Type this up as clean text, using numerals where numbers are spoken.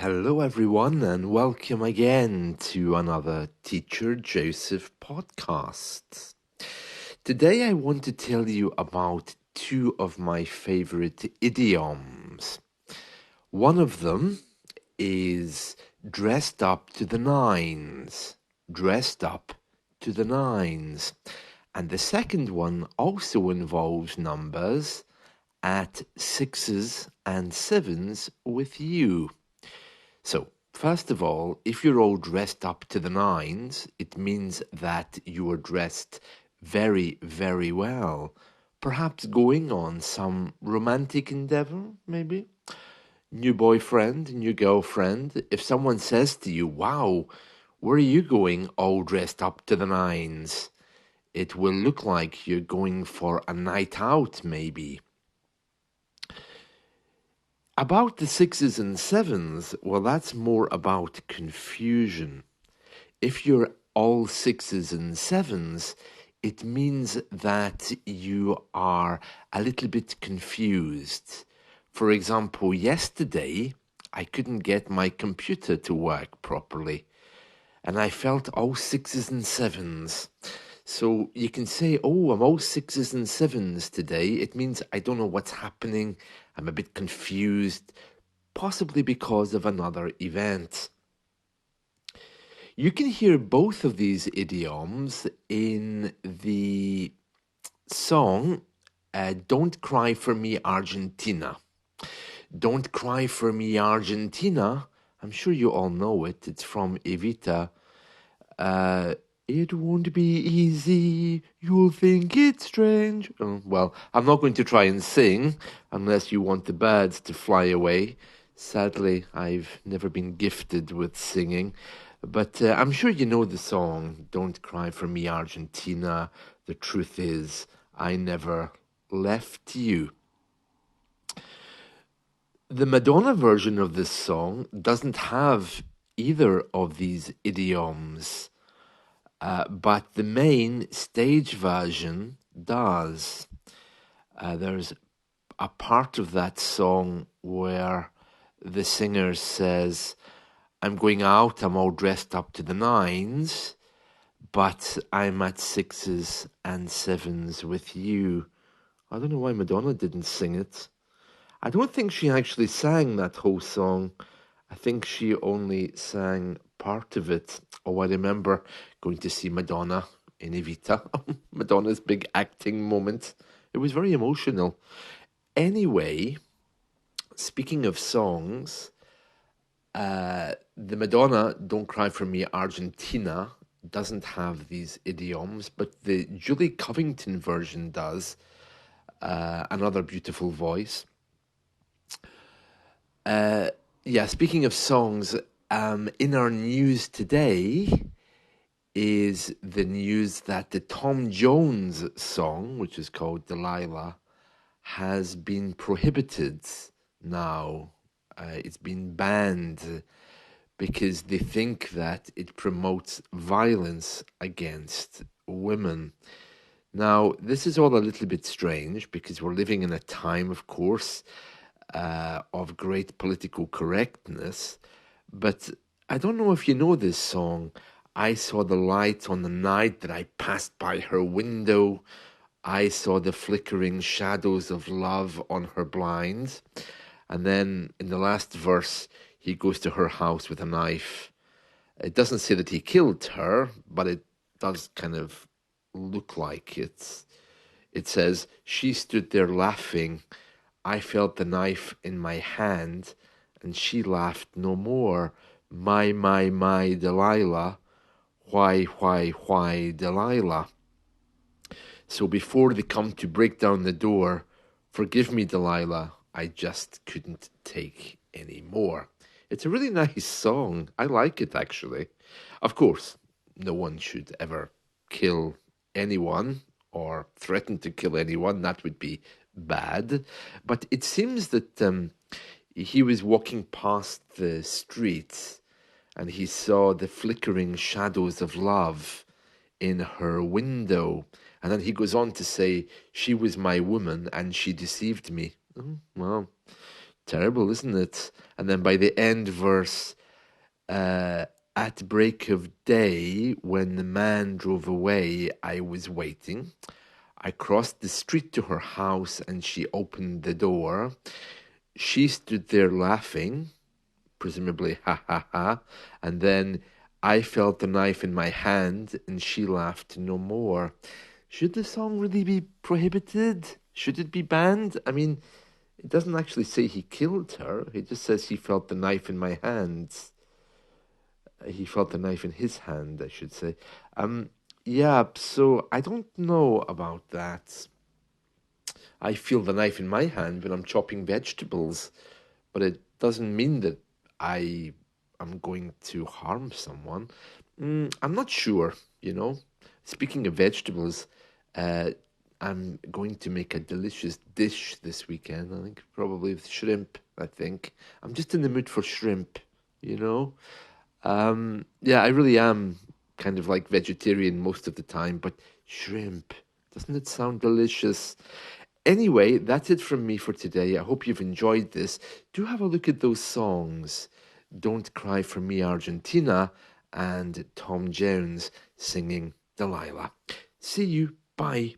Hello, everyone, and welcome again to another Teacher Joseph podcast. Today, I want to tell you about two of my favorite idioms. One of them is dressed up to the nines. Dressed up to the nines. And the second one also involves numbers at sixes and sevens with you. So, first of all, if you're all dressed up to the nines, it means that you are dressed very, very well. Perhaps going on some romantic endeavor, maybe? New boyfriend, new girlfriend. If someone says to you, wow, where are you going all dressed up to the nines? It will look like you're going for a night out, maybe. About the sixes and sevens, well, that's more about confusion. If you're all sixes and sevens, it means that you are a little bit confused. For example, yesterday, I couldn't get my computer to work properly, and I felt all sixes and sevens. So you can say, oh, I'm all sixes and sevens today. It means I don't know what's happening. I'm a bit confused, possibly because of another event. You can hear both of these idioms in the song Don't Cry for Me, Argentina. Don't Cry for Me, Argentina. I'm sure you all know it. It's from Evita. It won't be easy, you'll think it's strange. Oh, well, I'm not going to try and sing unless you want the birds to fly away. Sadly, I've never been gifted with singing. But I'm sure you know the song, Don't Cry for Me, Argentina. The truth is, I never left you. The Madonna version of this song doesn't have either of these idioms. But the main stage version does. There's a part of that song where the singer says, I'm going out, I'm all dressed up to the nines, but I'm at sixes and sevens with you. I don't know why Madonna didn't sing it. I don't think she actually sang that whole song. I think she only sang part of it. Oh, I remember going to see Madonna in Evita. Madonna's big acting moment. It was very emotional. Anyway, speaking of songs, the Madonna Don't Cry For Me Argentina doesn't have these idioms, but the Julie Covington version does. Another beautiful voice. Speaking of songs, in our news today is the news that the Tom Jones song, which is called Delilah, has been prohibited now. It's been banned because they think that it promotes violence against women. Now, this is all a little bit strange because we're living in a time, of course, of great political correctness. But I don't know if you know this song. I saw the light on the night that I passed by her window. I saw the flickering shadows of love on her blinds. And then in the last verse, he goes to her house with a knife. It doesn't say that he killed her, but it does kind of look like it. It says, she stood there laughing. I felt the knife in my hand, and she laughed no more. My, Delilah. Why, Delilah? So before they come to break down the door, forgive me, Delilah, I just couldn't take any more. It's a really nice song. I like it, actually. Of course, no one should ever kill anyone or threaten to kill anyone. That would be bad. But it seems that he was walking past the street and he saw the flickering shadows of love in her window. And then he goes on to say, she was my woman and she deceived me. Oh, well, Terrible, isn't it? And then by the end verse, at break of day, when the man drove away, I was waiting. I crossed the street to her house and she opened the door. She stood there laughing, presumably ha ha ha, and then I felt the knife in my hand and she laughed no more. Should the song really be prohibited? Should it be banned? I mean, it doesn't actually say he killed her. It just says he felt the knife in my hands. He felt the knife in his hand, I should say. Yeah, so I don't know about that. I feel the knife in my hand when I'm chopping vegetables, but it doesn't mean that I am going to harm someone. I'm not sure, you know. Speaking of vegetables, uh, I'm going to make a delicious dish this weekend. I think probably with shrimp, I think. I'm just in the mood for shrimp, you know. Yeah, I really am kind of like vegetarian most of the time, but shrimp, doesn't it sound delicious? Anyway, that's it from me for today. I hope you've enjoyed this. Do have a look at those songs. Don't Cry for Me, Argentina, and Tom Jones singing Delilah. See you. Bye.